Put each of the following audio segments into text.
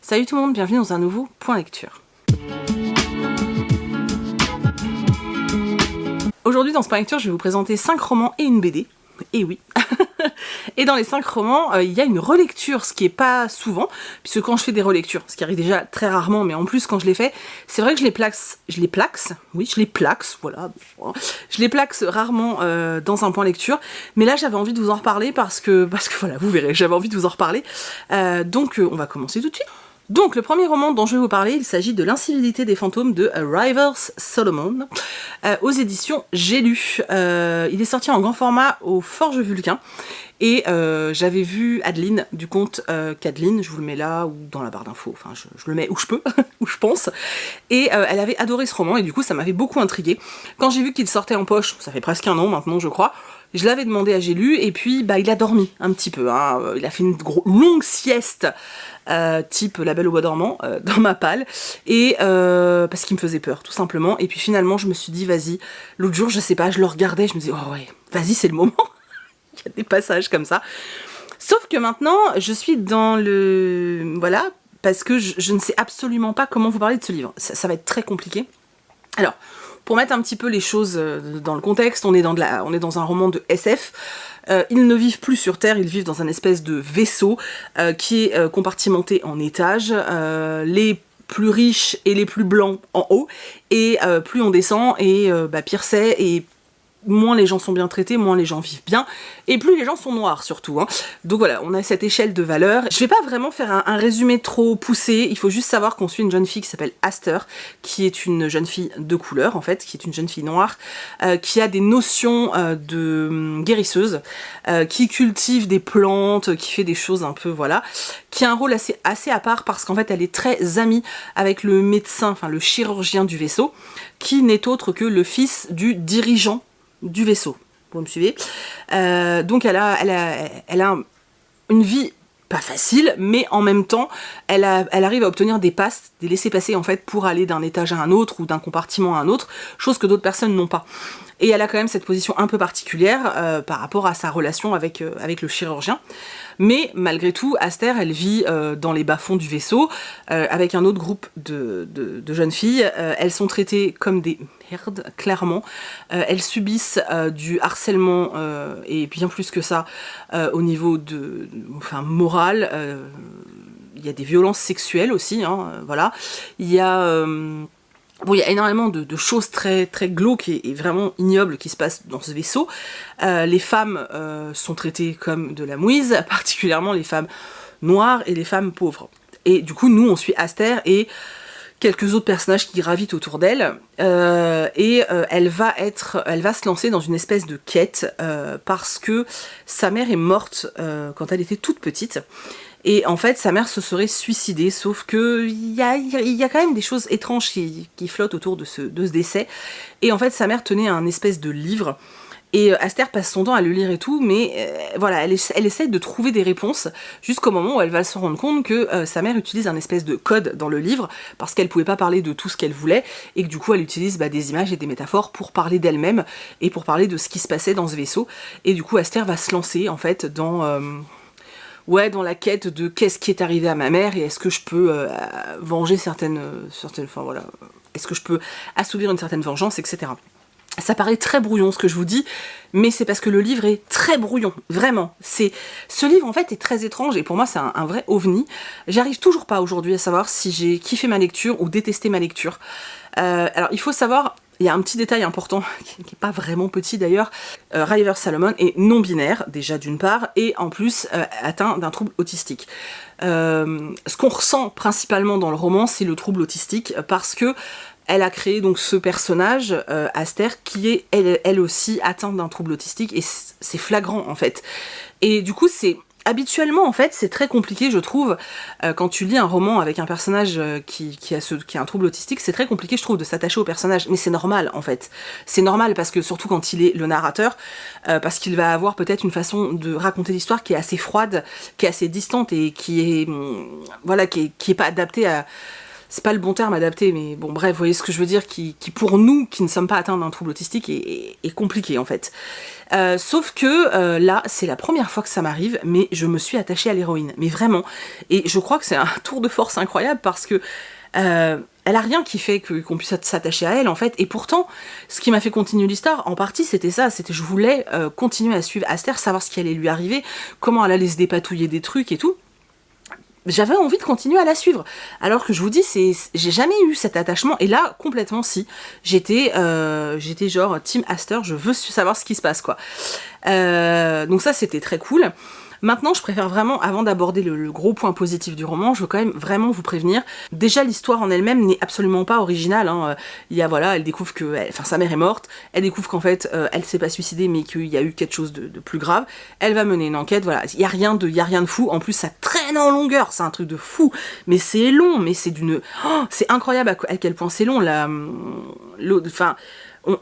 Salut tout le monde, bienvenue dans un nouveau Point Lecture. Aujourd'hui dans ce Point Lecture, je vais vous présenter 5 romans et une BD. Et oui. Et dans les 5 romans, il y a une relecture, ce qui est pas souvent, puisque quand je fais des relectures, ce qui arrive déjà très rarement, mais en plus quand je les fais, c'est vrai que je les plaxe rarement dans un point lecture, mais là j'avais envie de vous en reparler parce que voilà, vous verrez, j'avais envie de vous en reparler, donc on va commencer tout de suite. Donc le premier roman dont je vais vous parler, il s'agit de L'incivilité des fantômes de Rivers Solomon, aux éditions J'ai lu. Il est sorti en grand format au Forge Vulcain, et j'avais vu Adeline du conte Cadeline, je vous le mets là ou dans la barre d'infos, enfin je le mets où je peux, où je pense, et elle avait adoré ce roman et du coup ça m'avait beaucoup intriguée. Quand j'ai vu qu'il sortait en poche, ça fait presque un an maintenant je crois, je l'avais demandé à J'ai lu et puis il a dormi un petit peu, hein. Il a fait une longue sieste type La Belle au bois dormant dans ma palle, et parce qu'il me faisait peur tout simplement, et puis finalement je me suis dit vas-y, l'autre jour je sais pas, je le regardais, je me disais oh ouais, vas-y c'est le moment. Il y a des passages comme ça. Sauf que maintenant, je suis dans le... Voilà, parce que je ne sais absolument pas comment vous parler de ce livre. Ça va être très compliqué. Alors, pour mettre un petit peu les choses dans le contexte, on est dans un roman de SF. Ils ne vivent plus sur Terre, ils vivent dans un espèce de vaisseau qui est compartimenté en étages. Les plus riches et les plus blancs en haut. Et plus on descend, et pire c'est, et moins les gens sont bien traités, moins les gens vivent bien, et plus les gens sont noirs surtout, hein. Donc voilà, on a cette échelle de valeurs. Je vais pas vraiment faire un résumé trop poussé, il faut juste savoir qu'on suit une jeune fille qui s'appelle Aster, qui est une jeune fille de couleur en fait, qui est une jeune fille noire, qui a des notions de guérisseuse, qui cultive des plantes, qui fait des choses un peu, voilà, qui a un rôle assez à part parce qu'en fait elle est très amie avec le médecin, enfin le chirurgien du vaisseau, qui n'est autre que le fils du dirigeant du vaisseau, vous me suivez. Donc elle a une vie pas facile, mais en même temps elle arrive à obtenir des laissez-passer en fait, pour aller d'un étage à un autre ou d'un compartiment à un autre, chose que d'autres personnes n'ont pas. Et elle a quand même cette position un peu particulière par rapport à sa relation avec le chirurgien. Mais malgré tout, Aster, elle vit dans les bas-fonds du vaisseau, avec un autre groupe de jeunes filles. Elles sont traitées comme des merdes, clairement. Elles subissent du harcèlement, et bien plus que ça, au niveau moral. Il y a des violences sexuelles aussi, hein, voilà. Il y a énormément de choses très, très glauques et vraiment ignobles qui se passent dans ce vaisseau. Les femmes sont traitées comme de la mouise, particulièrement les femmes noires et les femmes pauvres. Et du coup, nous, on suit Aster et quelques autres personnages qui gravitent autour d'elle. Elle va se lancer dans une espèce de quête parce que sa mère est morte quand elle était toute petite. Et en fait, sa mère se serait suicidée, sauf que il y a quand même des choses étranges qui flottent autour de ce décès. Et en fait, sa mère tenait un espèce de livre, et Aster passe son temps à le lire et tout, mais voilà, elle essaie de trouver des réponses, jusqu'au moment où elle va se rendre compte que sa mère utilise un espèce de code dans le livre, parce qu'elle pouvait pas parler de tout ce qu'elle voulait, et que du coup elle utilise des images et des métaphores pour parler d'elle-même, et pour parler de ce qui se passait dans ce vaisseau. Et du coup, Aster va se lancer, en fait, dans la quête de qu'est-ce qui est arrivé à ma mère, et est-ce que je peux venger certaines, enfin voilà, est-ce que je peux assouvir une certaine vengeance, etc. Ça paraît très brouillon ce que je vous dis, mais c'est parce que le livre est très brouillon, vraiment. Ce livre en fait est très étrange, et pour moi c'est un vrai ovni. J'arrive toujours pas aujourd'hui à savoir si j'ai kiffé ma lecture ou détesté ma lecture. Alors il faut savoir, il y a un petit détail important, qui n'est pas vraiment petit d'ailleurs, Rivers Solomon est non-binaire, déjà d'une part, et en plus atteint d'un trouble autistique. Ce qu'on ressent principalement dans le roman, c'est le trouble autistique, parce que elle a créé donc ce personnage, Aster, qui est elle aussi atteinte d'un trouble autistique, et c'est flagrant en fait. Et du coup habituellement, en fait, c'est très compliqué, je trouve, quand tu lis un roman avec un personnage qui a un trouble autistique, c'est très compliqué, je trouve, de s'attacher au personnage. Mais c'est normal, en fait. C'est normal, parce que surtout quand il est le narrateur, parce qu'il va avoir peut-être une façon de raconter l'histoire qui est assez froide, qui est assez distante, et qui est pas adaptée c'est pas le bon terme adapté, mais bon bref, vous voyez ce que je veux dire, qui pour nous, qui ne sommes pas atteints d'un trouble autistique, est compliqué en fait. Sauf que là, c'est la première fois que ça m'arrive, mais je me suis attachée à l'héroïne, mais vraiment. Et je crois que c'est un tour de force incroyable parce que elle a rien qui fait qu'on puisse s'attacher à elle en fait, et pourtant ce qui m'a fait continuer l'histoire en partie c'était ça, c'était je voulais continuer à suivre Aster, savoir ce qui allait lui arriver, comment elle allait se dépatouiller des trucs et tout. J'avais envie de continuer à la suivre, alors que je vous dis, j'ai jamais eu cet attachement, et là, complètement si, j'étais genre Team Aster, je veux savoir ce qui se passe, quoi. Donc ça, c'était très cool. Maintenant, je préfère vraiment, avant d'aborder le gros point positif du roman, je veux quand même vraiment vous prévenir. Déjà, l'histoire en elle-même n'est absolument pas originale. Hein. Il y a, voilà, elle découvre que sa mère est morte, elle découvre qu'en fait, elle s'est pas suicidée, mais qu'il y a eu quelque chose de plus grave. Elle va mener une enquête, voilà. Il y a rien de fou. En plus, ça traîne en longueur, c'est un truc de fou. Mais c'est long, mais c'est d'une... Oh, c'est incroyable à quel point c'est long, là. Enfin...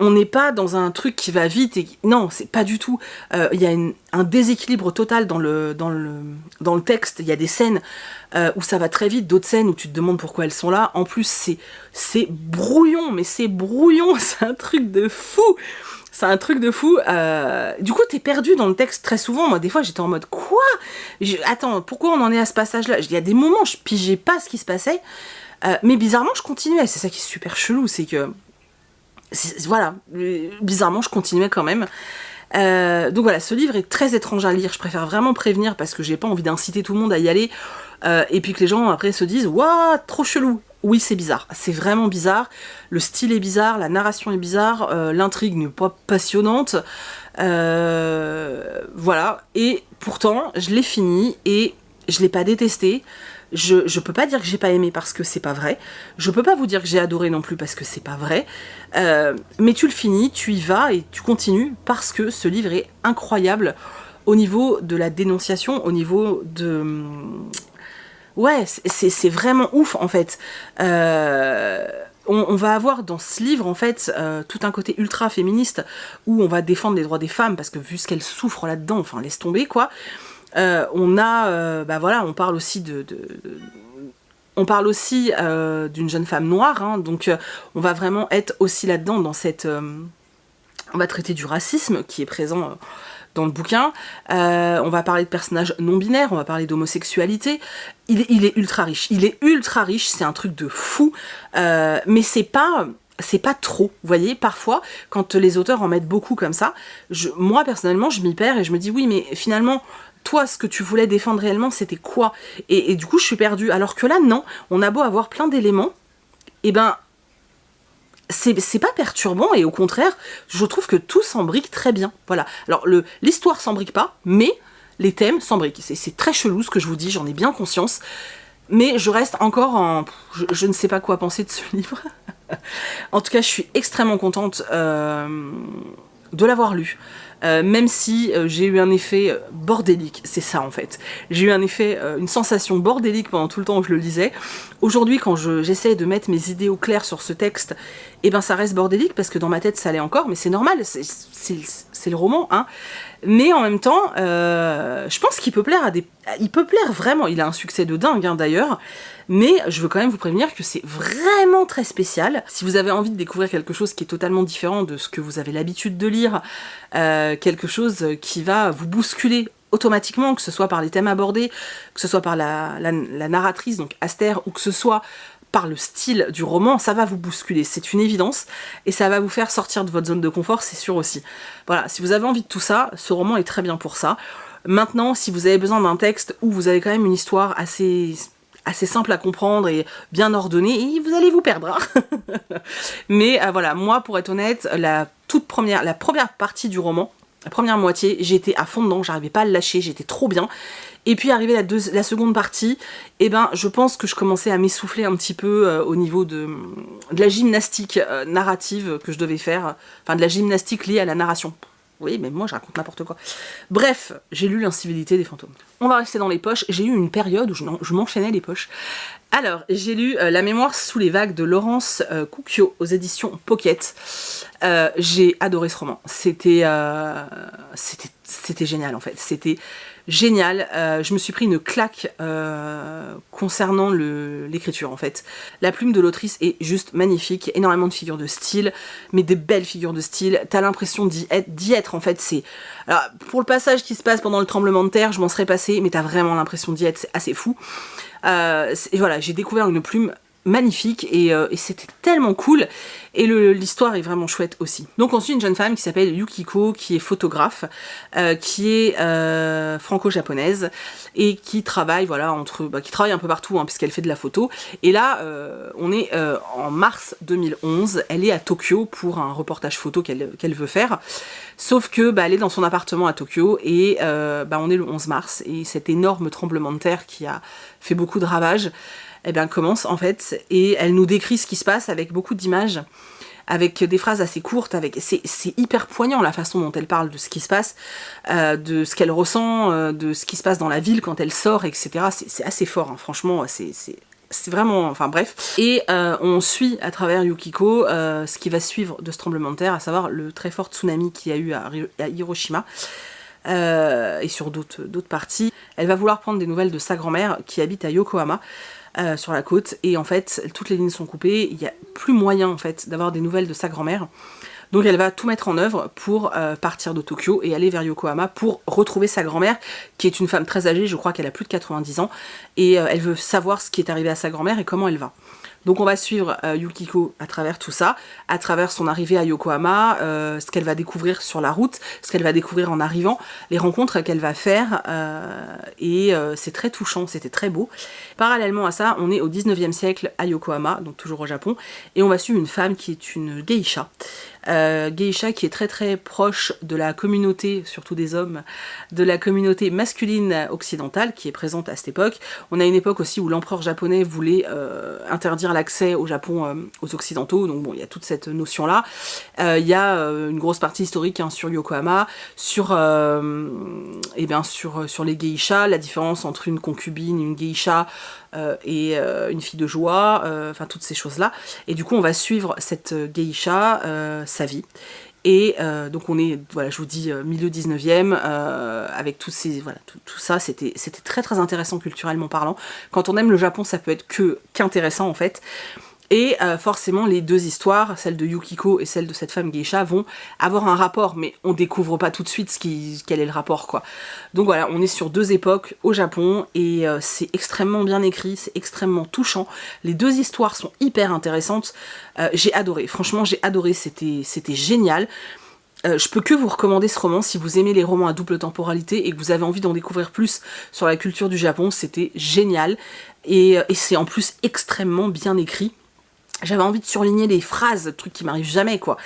On n'est pas dans un truc qui va vite et non, c'est pas du tout. Il y a un déséquilibre total dans le texte. Il y a des scènes où ça va très vite, d'autres scènes où tu te demandes pourquoi elles sont là. En plus, c'est brouillon, mais c'est brouillon, c'est un truc de fou. C'est un truc de fou. Du coup, t'es perdu dans le texte très souvent. Moi, des fois, j'étais en mode quoi ? Attends, pourquoi on en est à ce passage-là ? Il y a des moments, je pigeais pas ce qui se passait, mais bizarrement, je continuais. C'est ça qui est super chelou, c'est que voilà, bizarrement je continuais quand même. Donc voilà, ce livre est très étrange à lire, je préfère vraiment prévenir parce que j'ai pas envie d'inciter tout le monde à y aller et puis que les gens après se disent waouh, trop chelou. Oui, c'est bizarre, c'est vraiment bizarre, le style est bizarre, la narration est bizarre, l'intrigue n'est pas passionnante, voilà, et pourtant je l'ai fini et je l'ai pas détesté. Je peux pas dire que j'ai pas aimé parce que c'est pas vrai. Je peux pas vous dire que j'ai adoré non plus parce que c'est pas vrai. Mais tu le finis, tu y vas et tu continues parce que ce livre est incroyable au niveau de la dénonciation, au niveau de... Ouais, c'est vraiment ouf en fait. On va avoir dans ce livre en fait tout un côté ultra féministe où on va défendre les droits des femmes parce que vu ce qu'elles souffrent là-dedans, enfin laisse tomber quoi. On parle aussi on parle aussi d'une jeune femme noire, hein, donc on va vraiment être aussi là-dedans dans cette... on va traiter du racisme qui est présent dans le bouquin, on va parler de personnages non-binaires, on va parler d'homosexualité, il est ultra riche, c'est un truc de fou, mais c'est pas trop, vous voyez, parfois, quand les auteurs en mettent beaucoup comme ça, moi personnellement je m'y perds et je me dis oui mais finalement... Toi, ce que tu voulais défendre réellement, c'était quoi ? Et du coup, je suis perdue. Alors que là, non, on a beau avoir plein d'éléments, et ben, c'est pas perturbant, et au contraire, je trouve que tout s'embrique très bien. Voilà. Alors, l'histoire s'embrique pas, mais les thèmes s'embriquent. C'est très chelou ce que je vous dis, j'en ai bien conscience. Mais je reste encore en... Je ne sais pas quoi penser de ce livre. En tout cas, je suis extrêmement contente de l'avoir lu. Même si j'ai eu un effet bordélique, c'est ça en fait. J'ai eu un effet, une sensation bordélique pendant tout le temps où je le lisais. Aujourd'hui, quand j'essaie de mettre mes idées au clair sur ce texte, eh ben ça reste bordélique parce que dans ma tête ça l'est encore, mais c'est normal, c'est le roman, hein. Mais en même temps, je pense qu'il peut plaire il peut plaire vraiment, il a un succès de dingue hein, d'ailleurs, mais je veux quand même vous prévenir que c'est vraiment très spécial. Si vous avez envie de découvrir quelque chose qui est totalement différent de ce que vous avez l'habitude de lire, quelque chose qui va vous bousculer automatiquement, que ce soit par les thèmes abordés, que ce soit par la narratrice, donc Aster, ou que ce soit par le style du roman, ça va vous bousculer, c'est une évidence, et ça va vous faire sortir de votre zone de confort, c'est sûr aussi. Voilà, si vous avez envie de tout ça, ce roman est très bien pour ça. Maintenant, si vous avez besoin d'un texte où vous avez quand même une histoire assez simple à comprendre et bien ordonnée, et vous allez vous perdre. Hein. Mais voilà, moi, pour être honnête, la première partie du roman, la première moitié, j'étais à fond dedans, j'arrivais pas à le lâcher, j'étais trop bien. Et puis arrivé la seconde partie, eh ben, je pense que je commençais à m'essouffler un petit peu au niveau de la gymnastique narrative que je devais faire, enfin de la gymnastique liée à la narration. Oui, mais moi je raconte n'importe quoi. Bref, j'ai lu L'incivilité des fantômes. On va rester dans les poches. J'ai eu une période où je m'enchaînais les poches. Alors, j'ai lu La mémoire sous les vagues de Laurence Cucchiot aux éditions Pocket. J'ai adoré ce roman. C'était génial en fait. C'était génial. Je me suis pris une claque concernant l'écriture en fait. La plume de l'autrice est juste magnifique, énormément de figures de style, mais des belles figures de style. T'as l'impression d'y être en fait. Alors, pour le passage qui se passe pendant le tremblement de terre, je m'en serais passée, mais t'as vraiment l'impression d'y être, c'est assez fou. Et voilà, j'ai découvert une plume magnifique et c'était tellement cool, et l'histoire est vraiment chouette aussi. Donc on suit une jeune femme qui s'appelle Yukiko, qui est photographe, qui est franco-japonaise et qui travaille qui travaille un peu partout hein, puisqu'elle fait de la photo, et là on est en mars 2011, elle est à Tokyo pour un reportage photo qu'elle veut faire, sauf que elle est dans son appartement à Tokyo et on est le 11 mars et cet énorme tremblement de terre qui a fait beaucoup de ravages commence en fait, et elle nous décrit ce qui se passe avec beaucoup d'images, avec des phrases assez courtes, c'est hyper poignant la façon dont elle parle de ce qui se passe, de ce qu'elle ressent, de ce qui se passe dans la ville quand elle sort, etc. C'est assez fort, hein. Franchement, c'est vraiment... Enfin bref. Et on suit à travers Yukiko ce qui va suivre de ce tremblement de terre, à savoir le très fort tsunami qu'il y a eu à Hiroshima. Et sur d'autres parties. Elle va vouloir prendre des nouvelles de sa grand-mère qui habite à Yokohama, sur la côte, et en fait toutes les lignes sont coupées, il n'y a plus moyen en fait d'avoir des nouvelles de sa grand-mère, donc elle va tout mettre en œuvre pour partir de Tokyo et aller vers Yokohama pour retrouver sa grand-mère, qui est une femme très âgée, je crois qu'elle a plus de 90 ans, et elle veut savoir ce qui est arrivé à sa grand-mère et comment elle va. Donc on va suivre Yukiko à travers tout ça, à travers son arrivée à Yokohama, ce qu'elle va découvrir sur la route, ce qu'elle va découvrir en arrivant, les rencontres qu'elle va faire, et c'est très touchant, c'était très beau. Parallèlement à ça, on est au 19e siècle à Yokohama, donc toujours au Japon, et on va suivre une femme qui est une geisha. Geisha qui est très très proche de la communauté, surtout des hommes, de la communauté masculine occidentale qui est présente à cette époque. On a une époque aussi où l'empereur japonais voulait interdire l'accès au Japon aux occidentaux, donc bon, il y a toute cette notion là. Il y a une grosse partie historique hein, sur Yokohama, sur les geishas, la différence entre une concubine, une geisha et une fille de joie, enfin toutes ces choses là, et du coup on va suivre cette geisha, sa vie, et donc on est, voilà, je vous dis milieu 19e, avec tous ces, voilà, tout ça, c'était très très intéressant culturellement parlant. Quand on aime le Japon, ça peut être qu'intéressant en fait. Et forcément les deux histoires, celle de Yukiko et celle de cette femme geisha, vont avoir un rapport, mais on découvre pas tout de suite quel est le rapport quoi. Donc voilà, on est sur deux époques au Japon, et c'est extrêmement bien écrit, c'est extrêmement touchant. Les deux histoires sont hyper intéressantes, j'ai adoré, franchement j'ai adoré, c'était génial. Je peux que vous recommander ce roman si vous aimez les romans à double temporalité et que vous avez envie d'en découvrir plus sur la culture du Japon, c'était génial, et c'est en plus extrêmement bien écrit. J'avais envie de surligner les phrases, truc qui m'arrive jamais quoi.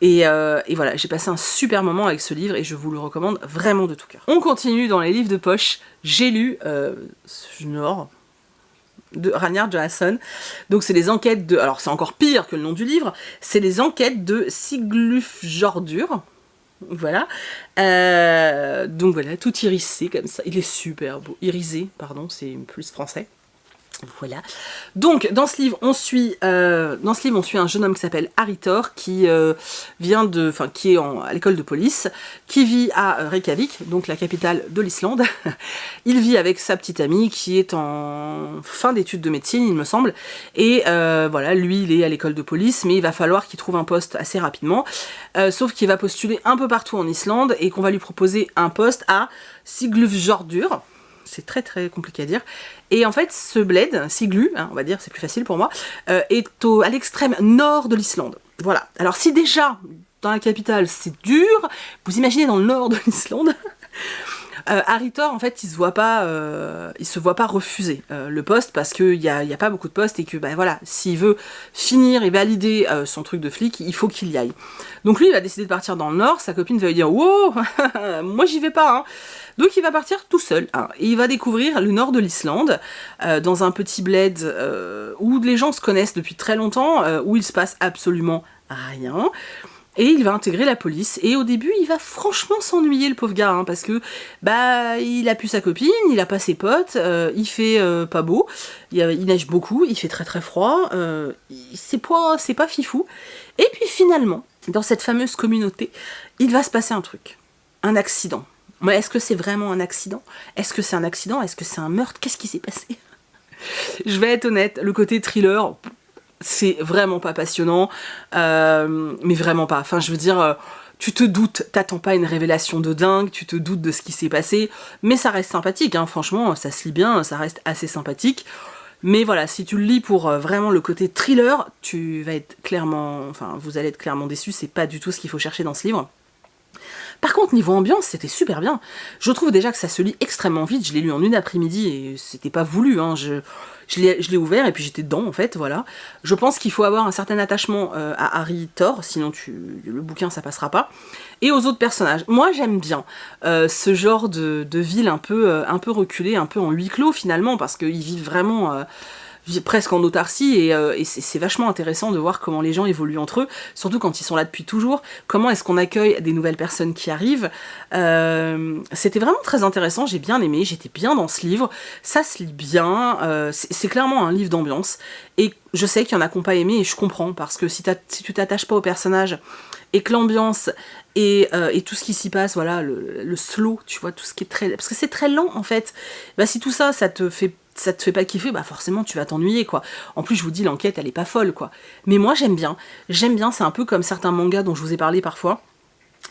Et voilà, j'ai passé un super moment avec ce livre et je vous le recommande vraiment de tout cœur. On continue dans les livres de poche. J'ai lu Nord de Ragnar Jonasson. Donc c'est les enquêtes de... Alors c'est encore pire que le nom du livre. C'est les enquêtes de Siglufjordur. Voilà. Donc voilà, tout irisé comme ça. Il est super beau. Irisé, pardon, c'est plus français. Voilà. Donc dans ce livre on suit un jeune homme qui s'appelle Aritor, qui qui est à l'école de police, qui vit à Reykjavik, donc la capitale de l'Islande. Il vit avec sa petite amie qui est en fin d'études de médecine, il me semble, et voilà, lui il est à l'école de police, mais il va falloir qu'il trouve un poste assez rapidement, sauf qu'il va postuler un peu partout en Islande et qu'on va lui proposer un poste à Siglufjordur. C'est très très compliqué à dire. Et en fait, ce bled, Siglu, hein, on va dire, c'est plus facile pour moi, est à l'extrême nord de l'Islande. Voilà. Alors si déjà, dans la capitale, c'est dur, vous imaginez dans le nord de l'Islande. Aritor, en fait, il se voit pas refuser le poste, parce qu'il y a pas beaucoup de postes, et que voilà, s'il veut finir et valider son truc de flic, il faut qu'il y aille. Donc lui, il va décider de partir dans le nord, sa copine va lui dire « Wow, moi j'y vais pas hein !» Donc il va partir tout seul, hein, et il va découvrir le nord de l'Islande, dans un petit bled où les gens se connaissent depuis très longtemps, où il se passe absolument rien. Et il va intégrer la police, et au début il va franchement s'ennuyer le pauvre gars, hein, parce que il a plus sa copine, il a pas ses potes, il fait pas beau, il neige beaucoup, il fait très très froid, c'est pas fifou. Et puis finalement, dans cette fameuse communauté, il va se passer un truc, un accident. Mais est-ce que c'est vraiment un accident? Est-ce que c'est un accident? Est-ce que c'est un meurtre? Qu'est-ce qui s'est passé? Je vais être honnête, le côté thriller, c'est vraiment pas passionnant, mais vraiment pas. Enfin, je veux dire, tu te doutes, t'attends pas une révélation de dingue, tu te doutes de ce qui s'est passé, mais ça reste sympathique, hein, franchement, ça se lit bien, ça reste assez sympathique. Mais voilà, si tu le lis pour vraiment le côté thriller, tu vas être clairement, enfin, vous allez être clairement déçu, c'est pas du tout ce qu'il faut chercher dans ce livre. Par contre, niveau ambiance, c'était super bien. Je trouve déjà que ça se lit extrêmement vite. Je l'ai lu en une après-midi et c'était pas voulu. Hein. Je l'ai ouvert et puis j'étais dedans, en fait, voilà. Je pense qu'il faut avoir un certain attachement à Harry Thor, sinon le bouquin, ça passera pas. Et aux autres personnages. Moi, j'aime bien ce genre de ville un peu reculée, un peu en huis clos, finalement, parce qu'ils vivent vraiment... presque en autarcie et c'est vachement intéressant de voir comment les gens évoluent entre eux, surtout quand ils sont là depuis toujours, comment est-ce qu'on accueille des nouvelles personnes qui arrivent. C'était vraiment très intéressant, j'ai bien aimé, j'étais bien dans ce livre, ça se lit bien, c'est clairement un livre d'ambiance et je sais qu'il y en a qui n'ont pas aimé et je comprends parce que si tu t'attaches pas au personnage et que l'ambiance et tout ce qui s'y passe, voilà, le slow, tu vois, tout ce qui est très... Parce que c'est très lent en fait, bah si tout ça, ça te fait pas kiffer, bah forcément tu vas t'ennuyer quoi. En plus je vous dis, l'enquête elle est pas folle quoi. Mais moi j'aime bien, c'est un peu comme certains mangas dont je vous ai parlé parfois.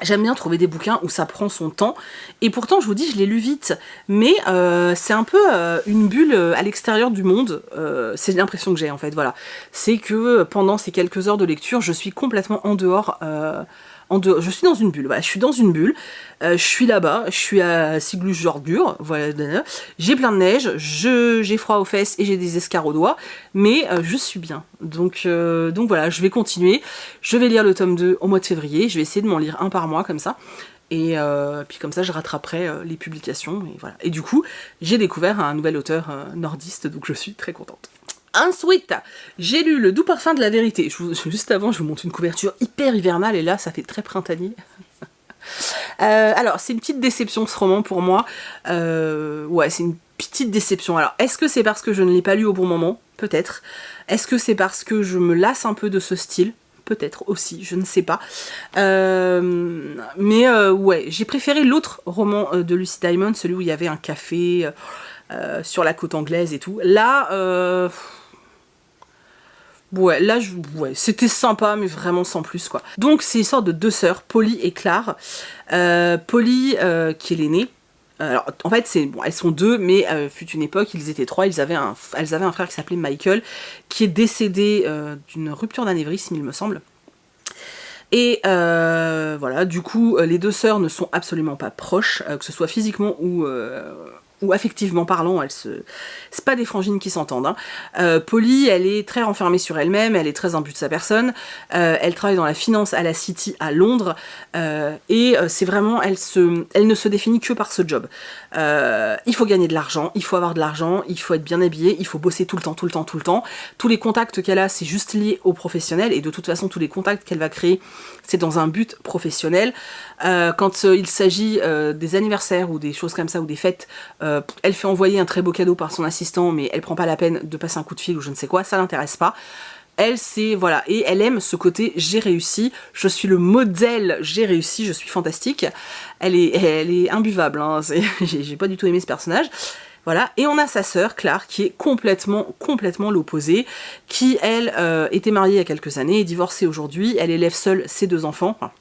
J'aime bien trouver des bouquins où ça prend son temps, et pourtant je vous dis je l'ai lu vite, mais c'est un peu une bulle à l'extérieur du monde, c'est l'impression que j'ai en fait, voilà. C'est que pendant ces quelques heures de lecture, je suis complètement en dehors, je suis dans une bulle, voilà, je suis dans une bulle, je suis là-bas, je suis à Sigluchjordur, voilà, j'ai plein de neige, j'ai froid aux fesses et j'ai des escarres aux doigts, mais je suis bien. Donc voilà, je vais continuer, je vais lire le tome 2 au mois de février, je vais essayer de m'en lire un par mois comme ça, et puis comme ça je rattraperai les publications, et voilà. Et du coup, j'ai découvert un nouvel auteur nordiste, donc je suis très contente. Ensuite, j'ai lu Le doux parfum de la vérité. Juste avant, je vous montre une couverture hyper hivernale, et là, ça fait très printanier. Alors, c'est une petite déception ce roman pour moi. Ouais, c'est une petite déception. Alors, est-ce que c'est parce que je ne l'ai pas lu au bon moment? Peut-être. Est-ce que c'est parce que je me lasse un peu de ce style? Peut-être aussi, je ne sais pas. Mais ouais, j'ai préféré l'autre roman de Lucy Diamond, celui où il y avait un café sur la côte anglaise et tout. Là... Ouais, là, ouais, c'était sympa, mais vraiment sans plus, quoi. Donc, c'est une sorte de deux sœurs, Polly et Clare. Polly, qui est l'aînée. Alors, en fait, bon, elles sont deux, mais fut une époque, ils étaient trois. Elles avaient un frère qui s'appelait Michael, qui est décédé d'une rupture d'anévrisme, il me semble. Et voilà, du coup, les deux sœurs ne sont absolument pas proches, que ce soit physiquement ou affectivement parlant, c'est pas des frangines qui s'entendent. Hein. Polly, elle est très renfermée sur elle-même, elle est très imbue de sa personne, elle travaille dans la finance à la City à Londres, et c'est vraiment, elle ne se définit que par ce job. Il faut gagner de l'argent, il faut avoir de l'argent, il faut être bien habillé, il faut bosser tout le temps. Tous les contacts qu'elle a, c'est juste lié au professionnel, et de toute façon, tous les contacts qu'elle va créer, c'est dans un but professionnel. Quand il s'agit des anniversaires ou des choses comme ça, ou des fêtes, elle fait envoyer un très beau cadeau par son assistant, mais elle prend pas la peine de passer un coup de fil ou je ne sais quoi, ça l'intéresse pas. Elle, c'est, voilà, et elle aime ce côté j'ai réussi, je suis le modèle, j'ai réussi, je suis fantastique. Elle est imbuvable, hein, j'ai pas du tout aimé ce personnage. Voilà, et on a sa sœur, Clare, qui est complètement l'opposé, qui, elle, était mariée il y a quelques années, est divorcée aujourd'hui, elle élève seule ses deux enfants. Enfin,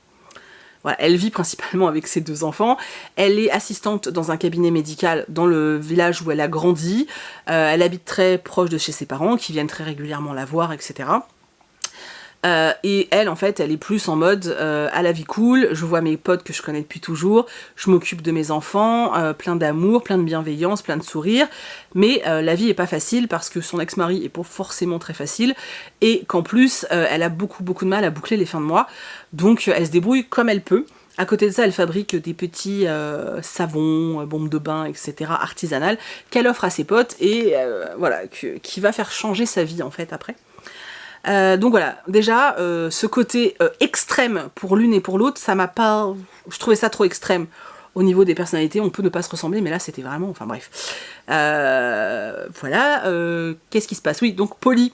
voilà, elle vit principalement avec ses deux enfants, elle est assistante dans un cabinet médical dans le village où elle a grandi, elle habite très proche de chez ses parents, qui viennent très régulièrement la voir, etc. Et elle, en fait, elle est plus en mode à la vie cool, je vois mes potes que je connais depuis toujours, je m'occupe de mes enfants, plein d'amour, plein de bienveillance, plein de sourires, mais la vie est pas facile parce que son ex-mari est pas forcément très facile, et qu'en plus, elle a beaucoup de mal à boucler les fins de mois, donc elle se débrouille comme elle peut. À côté de ça, elle fabrique des petits savons, bombes de bain, etc. artisanales, qu'elle offre à ses potes, et voilà, qui va faire changer sa vie, en fait, après. Donc voilà, déjà, ce côté extrême pour l'une et pour l'autre, ça m'a pas... Je trouvais ça trop extrême. au niveau des personnalités, on peut ne pas se ressembler, mais là c'était vraiment, enfin bref. Voilà, qu'est-ce qui se passe? Oui, donc Polly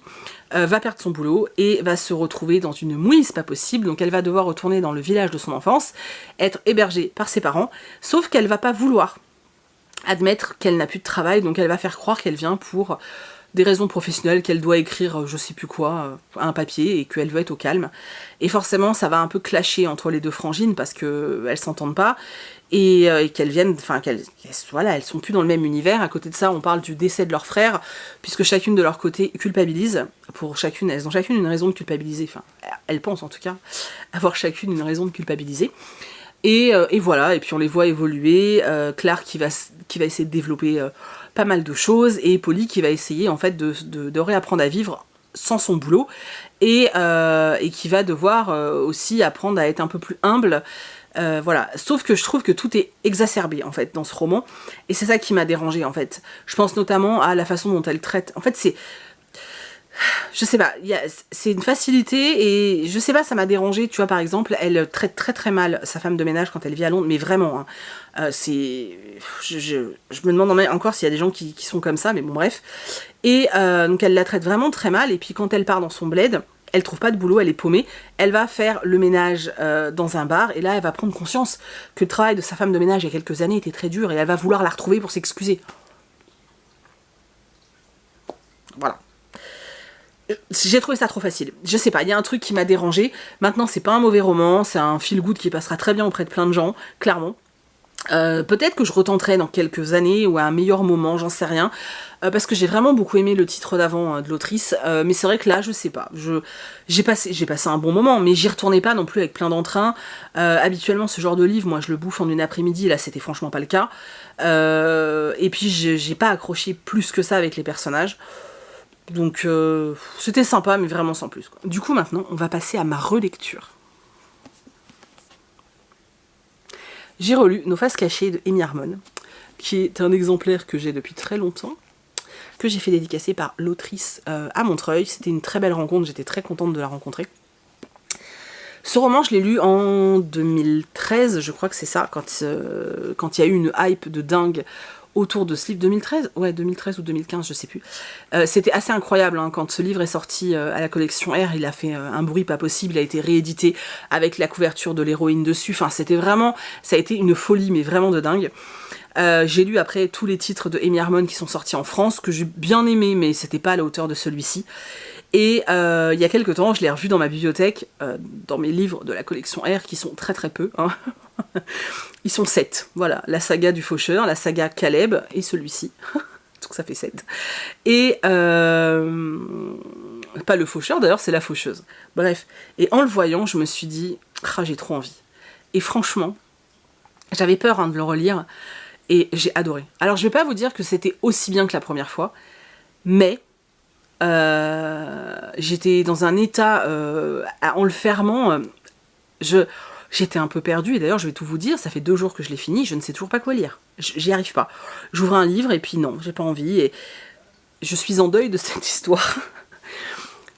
va perdre son boulot et va se retrouver dans une mouise pas possible, donc elle va devoir retourner dans le village de son enfance, être hébergée par ses parents, sauf qu'elle va pas vouloir admettre qu'elle n'a plus de travail, donc elle va faire croire qu'elle vient pour des raisons professionnelles, qu'elle doit écrire je sais plus quoi, un papier, et qu'elle veut être au calme. Et forcément, ça va un peu clasher entre les deux frangines, parce qu'elles s'entendent pas, et qu'elles viennent, enfin, voilà, elles sont plus dans le même univers. À côté de ça, on parle du décès de leur frère, puisque chacune de leur côté culpabilise, pour chacune, elles ont chacune une raison de culpabiliser, enfin, elles pensent en tout cas avoir chacune une raison de culpabiliser. Et voilà, et puis on les voit évoluer, Clark qui va essayer de développer pas mal de choses, et Polly qui va essayer en fait de réapprendre à vivre sans son boulot, et qui va devoir aussi apprendre à être un peu plus humble, voilà. Sauf que je trouve que tout est exacerbé en fait dans ce roman, et c'est ça qui m'a dérangée en fait. Je pense notamment à la façon dont elle traite, en fait c'est... Je sais pas, c'est une facilité, et je sais pas, ça m'a dérangée, tu vois, par exemple, elle traite très très mal sa femme de ménage quand elle vit à Londres, mais vraiment, hein, c'est... Je me demande encore s'il y a des gens qui sont comme ça, mais bon, bref. Et donc elle la traite vraiment très mal, et puis quand elle part dans son bled, elle trouve pas de boulot, elle est paumée, elle va faire le ménage dans un bar, et là elle va prendre conscience que le travail de sa femme de ménage il y a quelques années était très dur, et elle va vouloir la retrouver pour s'excuser. Voilà. J'ai trouvé ça trop facile. Je sais pas, il y a un truc qui m'a dérangée. Maintenant, c'est pas un mauvais roman, c'est un feel-good qui passera très bien auprès de plein de gens, clairement. Peut-être que je retenterai dans quelques années ou à un meilleur moment, j'en sais rien, parce que j'ai vraiment beaucoup aimé le titre d'avant de l'autrice, mais c'est vrai que là, je sais pas, j'ai passé un bon moment, mais j'y retournais pas non plus avec plein d'entrain. Habituellement, ce genre de livre, moi je le bouffe en une après-midi, là c'était franchement pas le cas, et puis j'ai pas accroché plus que ça avec les personnages. Donc c'était sympa, mais vraiment sans plus, quoi. Du coup maintenant, on va passer à ma relecture. J'ai relu Nos faces cachées de Amy Harmon, qui est un exemplaire que j'ai depuis très longtemps, que j'ai fait dédicacer par l'autrice à Montreuil. C'était une très belle rencontre, j'étais très contente de la rencontrer. Ce roman, je l'ai lu en 2013, je crois que c'est ça, quand il y a eu une hype de dingue autour de ce livre. 2013 ? Ouais, 2013 ou 2015, je sais plus. C'était assez incroyable, hein, quand ce livre est sorti à la collection R, il a fait un bruit pas possible, il a été réédité avec la couverture de l'héroïne dessus, enfin c'était vraiment, ça a été une folie, mais vraiment de dingue. J'ai lu après tous les titres de Amy Harmon qui sont sortis en France, que j'ai bien aimé, mais c'était pas à la hauteur de celui-ci. Et il y a quelques temps, je l'ai revu dans ma bibliothèque, dans mes livres de la collection R, qui sont très très peu, hein. Ils sont 7, voilà, la saga du faucheur, la saga Caleb, et celui-ci, donc ça fait 7. Et pas le faucheur d'ailleurs, c'est la faucheuse. Bref, et en le voyant, je me suis dit, ah, j'ai trop envie. Et franchement, j'avais peur, hein, de le relire, et j'ai adoré. Alors je vais pas vous dire que c'était aussi bien que la première fois, mais j'étais dans un état, en le fermant, j'étais un peu perdue, et d'ailleurs je vais tout vous dire, ça fait 2 jours que je l'ai fini, je ne sais toujours pas quoi lire, j'y arrive pas. J'ouvre un livre et puis non, j'ai pas envie, et je suis en deuil de cette histoire.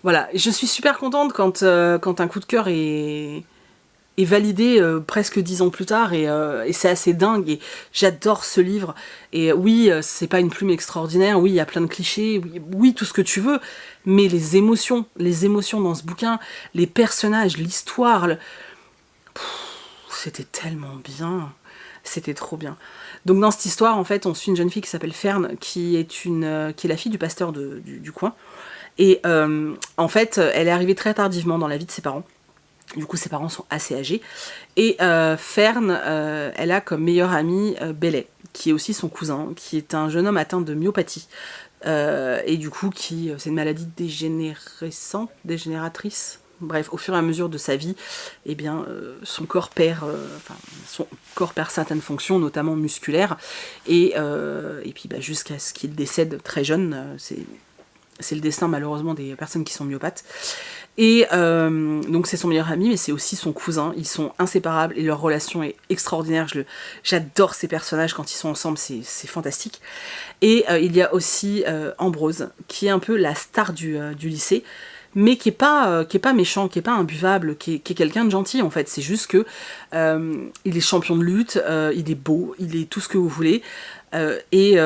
Voilà, je suis super contente quand un coup de cœur est validé presque 10 ans plus tard, et c'est assez dingue, et j'adore ce livre. Et oui, c'est pas une plume extraordinaire, oui, il y a plein de clichés, oui, tout ce que tu veux, mais les émotions dans ce bouquin, les personnages, l'histoire, c'était tellement bien, c'était trop bien. Donc dans cette histoire, en fait, on suit une jeune fille qui s'appelle Fern, qui est la fille du pasteur du coin, et en fait, elle est arrivée très tardivement dans la vie de ses parents. Du coup, ses parents sont assez âgés. Et Fern, elle a comme meilleur ami Bailey, qui est aussi son cousin, qui est un jeune homme atteint de myopathie. Et du coup, c'est une maladie dégénératrice. Bref, au fur et à mesure de sa vie, eh bien, son corps perd certaines fonctions, notamment musculaires. Et puis, jusqu'à ce qu'il décède très jeune, c'est le destin malheureusement des personnes qui sont myopathes. Et donc c'est son meilleur ami, mais c'est aussi son cousin, ils sont inséparables et leur relation est extraordinaire, j'adore ces personnages quand ils sont ensemble, c'est fantastique. Et il y a aussi Ambrose, qui est un peu la star du lycée, mais qui est pas méchant, qui est pas imbuvable, qui est quelqu'un de gentil en fait. C'est juste que il est champion de lutte, il est beau, il est tout ce que vous voulez, et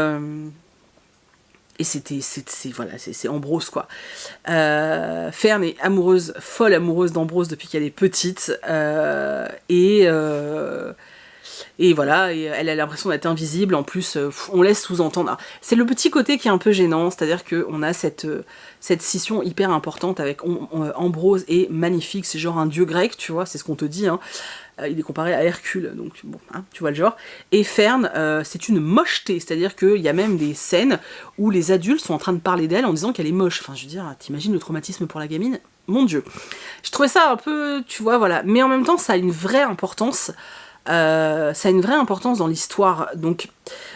c'est Ambrose quoi. Fern est folle amoureuse d'Ambrose depuis qu'elle est petite, et voilà, et elle a l'impression d'être invisible. En plus, on laisse sous-entendre. C'est le petit côté qui est un peu gênant, c'est-à-dire qu'on a cette scission hyper importante avec Ambrose est magnifique, c'est genre un dieu grec, tu vois, c'est ce qu'on te dit, hein. Il est comparé à Hercule, donc bon, hein, tu vois le genre. Et Fern, c'est une mocheté, c'est-à-dire qu'il y a même des scènes où les adultes sont en train de parler d'elle en disant qu'elle est moche. Enfin, je veux dire, t'imagines le traumatisme pour la gamine? Mon Dieu. Je trouvais ça un peu, tu vois, voilà. Mais en même temps, ça a une vraie importance. Dans l'histoire. Donc,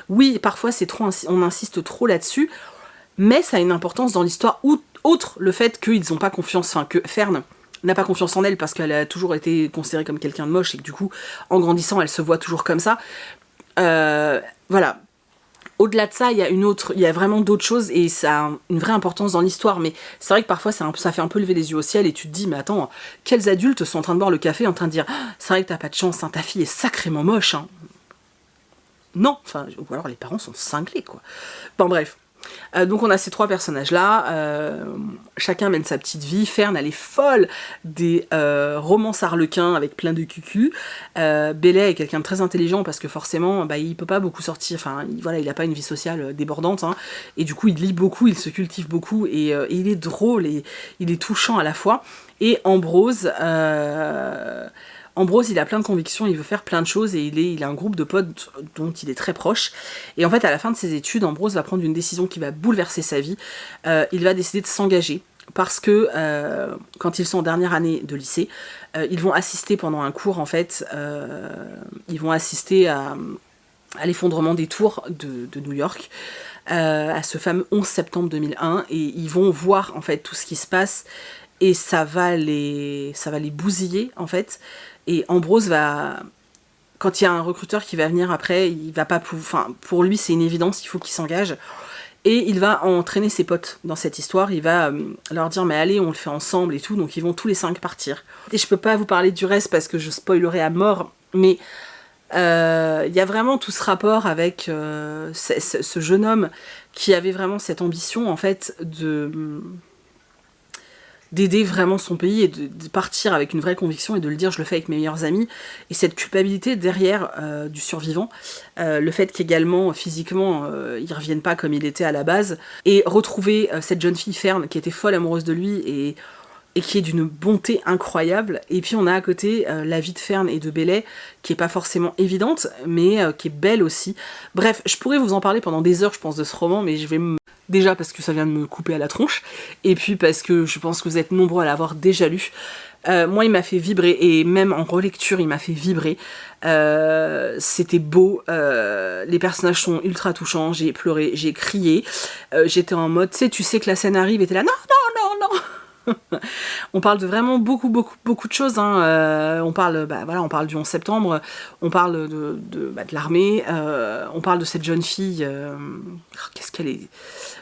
oui, parfois, on insiste trop là-dessus, mais ça a une importance dans l'histoire, outre le fait qu'ils n'ont pas confiance, enfin, que Fern n'a pas confiance en elle parce qu'elle a toujours été considérée comme quelqu'un de moche et que du coup, en grandissant, elle se voit toujours comme ça. Voilà. Au-delà de ça, il y a vraiment d'autres choses et ça a une vraie importance dans l'histoire. Mais c'est vrai que parfois, ça fait un peu lever les yeux au ciel et tu te dis, mais attends, quels adultes sont en train de boire le café en train de dire, ah, c'est vrai que t'as pas de chance, hein, ta fille est sacrément moche. Hein. Non, enfin, ou alors les parents sont cinglés, quoi. Bon, bref. Donc on a ces trois personnages-là, chacun mène sa petite vie. Fern, elle est folle des romances harlequins avec plein de cucu. Bellet est quelqu'un de très intelligent parce que forcément, bah, il peut pas beaucoup sortir, enfin voilà, il a pas une vie sociale débordante, hein, et du coup il lit beaucoup, il se cultive beaucoup, et il est drôle, et il est touchant à la fois. Et Ambrose, il a plein de convictions, il veut faire plein de choses et il a un groupe de potes dont il est très proche. Et en fait, à la fin de ses études, Ambrose va prendre une décision qui va bouleverser sa vie. Il va décider de s'engager parce que quand ils sont en dernière année de lycée, ils vont assister pendant un cours, en fait, ils vont assister à l'effondrement des tours de New York, à ce fameux 11 septembre 2001, et ils vont voir en fait tout ce qui se passe. Et ça va les bousiller, en fait. Et Ambrose quand il y a un recruteur qui va venir après, il va pas pour lui, c'est une évidence, il faut qu'il s'engage. Et il va entraîner ses potes dans cette histoire. Il va leur dire, mais allez, on le fait ensemble et tout. Donc ils vont tous les 5 partir. Et je peux pas vous parler du reste parce que je spoilerai à mort. Mais il y a vraiment tout ce rapport avec ce jeune homme qui avait vraiment cette ambition, en fait, d'aider vraiment son pays et de partir avec une vraie conviction et de le dire, je le fais avec mes meilleurs amis, et cette culpabilité derrière du survivant, le fait qu'également physiquement il revienne pas comme il était à la base, et retrouver cette jeune fille Fern qui était folle amoureuse de lui et qui est d'une bonté incroyable. Et puis on a à côté la vie de Fern et de Bellet qui est pas forcément évidente mais qui est belle aussi. Bref, je pourrais vous en parler pendant des heures, je pense, de ce roman, mais je vais déjà parce que ça vient de me couper à la tronche, et puis parce que je pense que vous êtes nombreux à l'avoir déjà lu. Moi, il m'a fait vibrer, et même en relecture, il m'a fait vibrer. C'était beau, les personnages sont ultra touchants, j'ai pleuré, j'ai crié, j'étais en mode, tu sais que la scène arrive, et t'es là, non, non, non, non. On parle de vraiment beaucoup de choses, hein. On parle du 11 septembre, on parle de l'armée, on parle de cette jeune fille, qu'est-ce qu'elle est,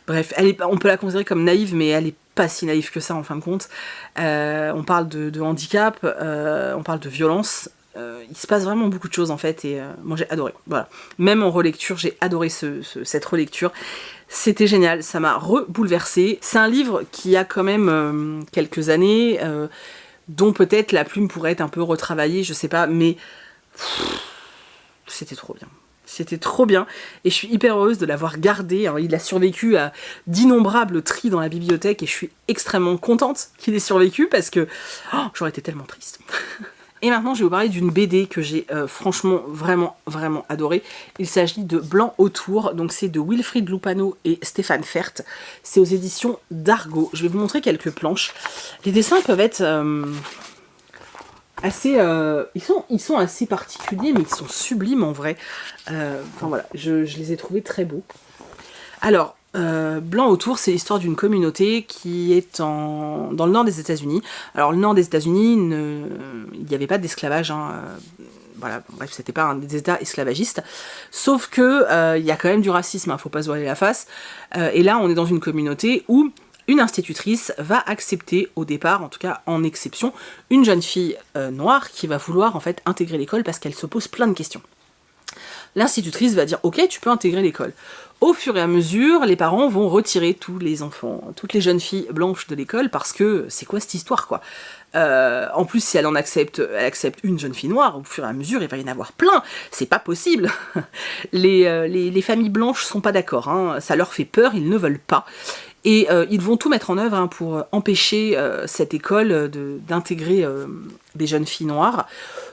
bref, on peut la considérer comme naïve, mais elle est pas si naïve que ça en fin de compte. On parle de handicap, on parle de violence. Il se passe vraiment beaucoup de choses en fait, et moi j'ai adoré, voilà. Même en relecture, j'ai adoré cette relecture. C'était génial, ça m'a rebouleversée. C'est un livre qui a quand même quelques années, dont peut-être la plume pourrait être un peu retravaillée, je sais pas, mais c'était trop bien. C'était trop bien, et je suis hyper heureuse de l'avoir gardé. Alors, il a survécu à d'innombrables tris dans la bibliothèque, et je suis extrêmement contente qu'il ait survécu, parce que j'aurais été tellement triste. Et maintenant, je vais vous parler d'une BD que j'ai franchement vraiment adorée. Il s'agit de Blanc autour, donc c'est de Wilfried Lupano et Stéphane Fert. C'est aux éditions d'Argo. Je vais vous montrer quelques planches. Les dessins peuvent être assez... ils sont assez particuliers, mais ils sont sublimes en vrai. Enfin voilà, je les ai trouvés très beaux. Alors... Blanc autour, c'est l'histoire d'une communauté qui est dans le nord des États-Unis. Alors le nord des États-Unis, il n'y avait pas d'esclavage, hein, voilà, bref, c'était pas des États esclavagistes. Sauf que il y a quand même du racisme, hein, faut pas se voiler la face. Et là, on est dans une communauté où une institutrice va accepter au départ, en tout cas en exception, une jeune fille noire qui va vouloir en fait intégrer l'école parce qu'elle se pose plein de questions. L'institutrice va dire « Ok, tu peux intégrer l'école ». Au fur et à mesure, les parents vont retirer tous les enfants, toutes les jeunes filles blanches de l'école parce que c'est quoi cette histoire quoi. En plus, si elle accepte une jeune fille noire, au fur et à mesure, il va y en avoir plein. C'est pas possible. Les familles blanches sont pas d'accord. Hein. Ça leur fait peur, ils ne veulent pas. Et ils vont tout mettre en œuvre hein, pour empêcher cette école d'intégrer des jeunes filles noires.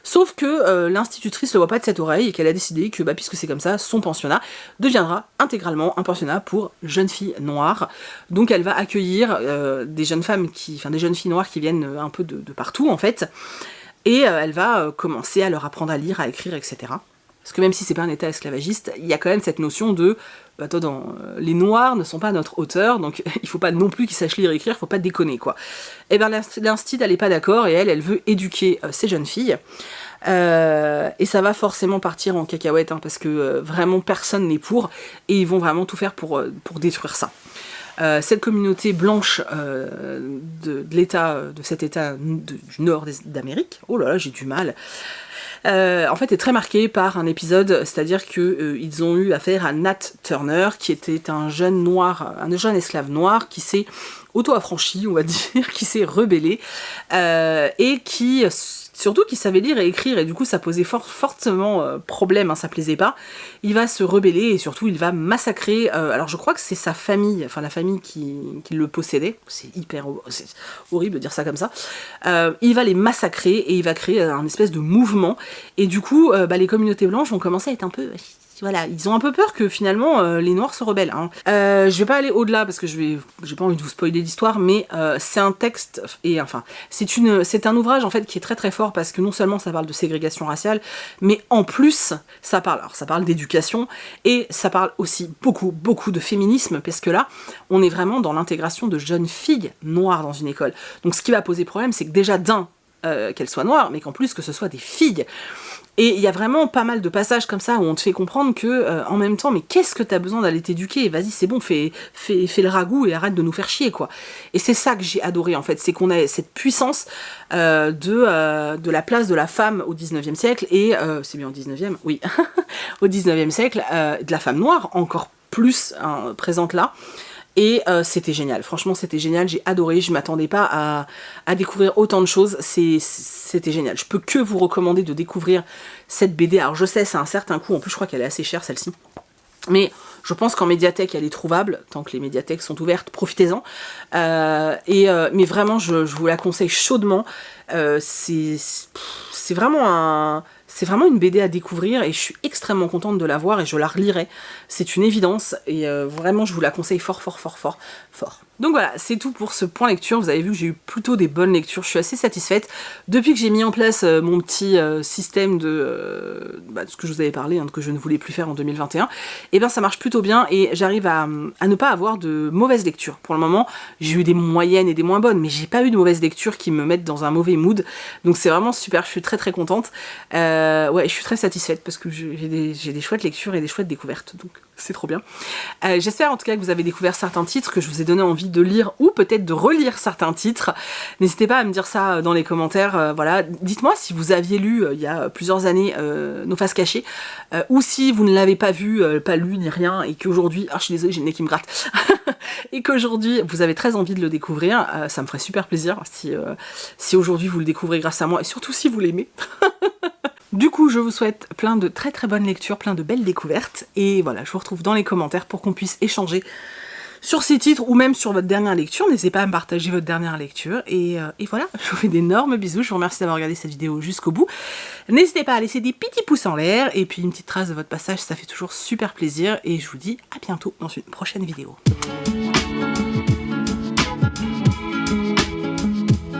Sauf que l'institutrice ne le voit pas de cette oreille et qu'elle a décidé que, puisque c'est comme ça, son pensionnat deviendra intégralement un pensionnat pour jeunes filles noires. Donc elle va accueillir des jeunes filles noires qui viennent un peu de partout en fait. Et elle va commencer à leur apprendre à lire, à écrire, etc. Parce que même si c'est pas un état esclavagiste, il y a quand même cette notion de les noirs ne sont pas notre auteur, donc il faut pas non plus qu'ils sachent lire et écrire, faut pas déconner quoi. Et bien l'instit elle est pas d'accord et elle veut éduquer ces jeunes filles. Et ça va forcément partir en cacahuète hein, parce que vraiment personne n'est pour et ils vont vraiment tout faire pour détruire ça. Cette communauté blanche de cet état du nord d'Amérique, oh là là j'ai du mal, en fait est très marquée par un épisode, c'est-à-dire que ils ont eu affaire à Nat Turner, qui était un jeune esclave noir qui s'est auto-affranchi, on va dire, qui s'est rebellé, et qui savait lire et écrire, et du coup ça posait fortement problème, hein, ça plaisait pas. Il va se rebeller et surtout il va massacrer, alors je crois que c'est sa famille, enfin la famille qui le possédait, c'est horrible de dire ça comme ça, il va les massacrer et il va créer un espèce de mouvement, et du coup les communautés blanches vont commencer à être un peu... Voilà, ils ont un peu peur que finalement les noirs se rebellent. Hein. Je vais pas aller au-delà parce que j'ai pas envie de vous spoiler l'histoire, mais c'est un texte et enfin c'est un ouvrage en fait qui est très très fort parce que non seulement ça parle de ségrégation raciale, mais en plus ça parle d'éducation et ça parle aussi beaucoup de féminisme parce que là on est vraiment dans l'intégration de jeunes filles noires dans une école. Donc ce qui va poser problème, c'est que déjà qu'elles soient noires, mais qu'en plus que ce soit des filles. Et il y a vraiment pas mal de passages comme ça où on te fait comprendre que, en même temps, mais qu'est-ce que t'as besoin d'aller t'éduquer ? Vas-y, c'est bon, fais le ragoût et arrête de nous faire chier, quoi. Et c'est ça que j'ai adoré, en fait, c'est qu'on a cette puissance de la place de la femme au 19e siècle, et, c'est bien au 19e ? Oui, au 19e siècle, de la femme noire, encore plus hein, présente là. Et c'était génial, franchement c'était génial, j'ai adoré, je m'attendais pas à découvrir autant de choses, c'était génial. Je peux que vous recommander de découvrir cette BD, alors je sais c'est un certain coût, en plus je crois qu'elle est assez chère celle-ci, mais je pense qu'en médiathèque elle est trouvable, tant que les médiathèques sont ouvertes, profitez-en, mais vraiment je vous la conseille chaudement, c'est vraiment une BD à découvrir et je suis extrêmement contente de la voir et je la relirai. C'est une évidence et vraiment je vous la conseille fort. Donc voilà, c'est tout pour ce point lecture. Vous avez vu que j'ai eu plutôt des bonnes lectures, je suis assez satisfaite. Depuis que j'ai mis en place mon petit système de ce que je vous avais parlé, hein, que je ne voulais plus faire en 2021, et bien ça marche plutôt bien et j'arrive à ne pas avoir de mauvaises lectures. Pour le moment, j'ai eu des moyennes et des moins bonnes, mais j'ai pas eu de mauvaises lectures qui me mettent dans un mauvais mood. Donc c'est vraiment super, je suis très contente. Ouais, je suis très satisfaite parce que j'ai des chouettes lectures et des chouettes découvertes, donc c'est trop bien. J'espère en tout cas que vous avez découvert certains titres, que je vous ai donné envie de lire ou peut-être de relire certains titres. N'hésitez pas à me dire ça dans les commentaires. Voilà, dites-moi si vous aviez lu il y a plusieurs années Nos Faces Cachées, ou si vous ne l'avez pas vu, pas lu ni rien, et qu'aujourd'hui, je suis désolée, j'ai le nez qui me gratte, et qu'aujourd'hui vous avez très envie de le découvrir. Ça me ferait super plaisir si aujourd'hui vous le découvrez grâce à moi, et surtout si vous l'aimez. Du coup, je vous souhaite plein de très bonnes lectures, plein de belles découvertes, et voilà, je vous retrouve dans les commentaires pour qu'on puisse échanger sur ces titres, ou même sur votre dernière lecture. N'hésitez pas à me partager votre dernière lecture, et voilà, je vous fais d'énormes bisous, je vous remercie d'avoir regardé cette vidéo jusqu'au bout. N'hésitez pas à laisser des petits pouces en l'air, et puis une petite trace de votre passage, ça fait toujours super plaisir, et je vous dis à bientôt dans une prochaine vidéo.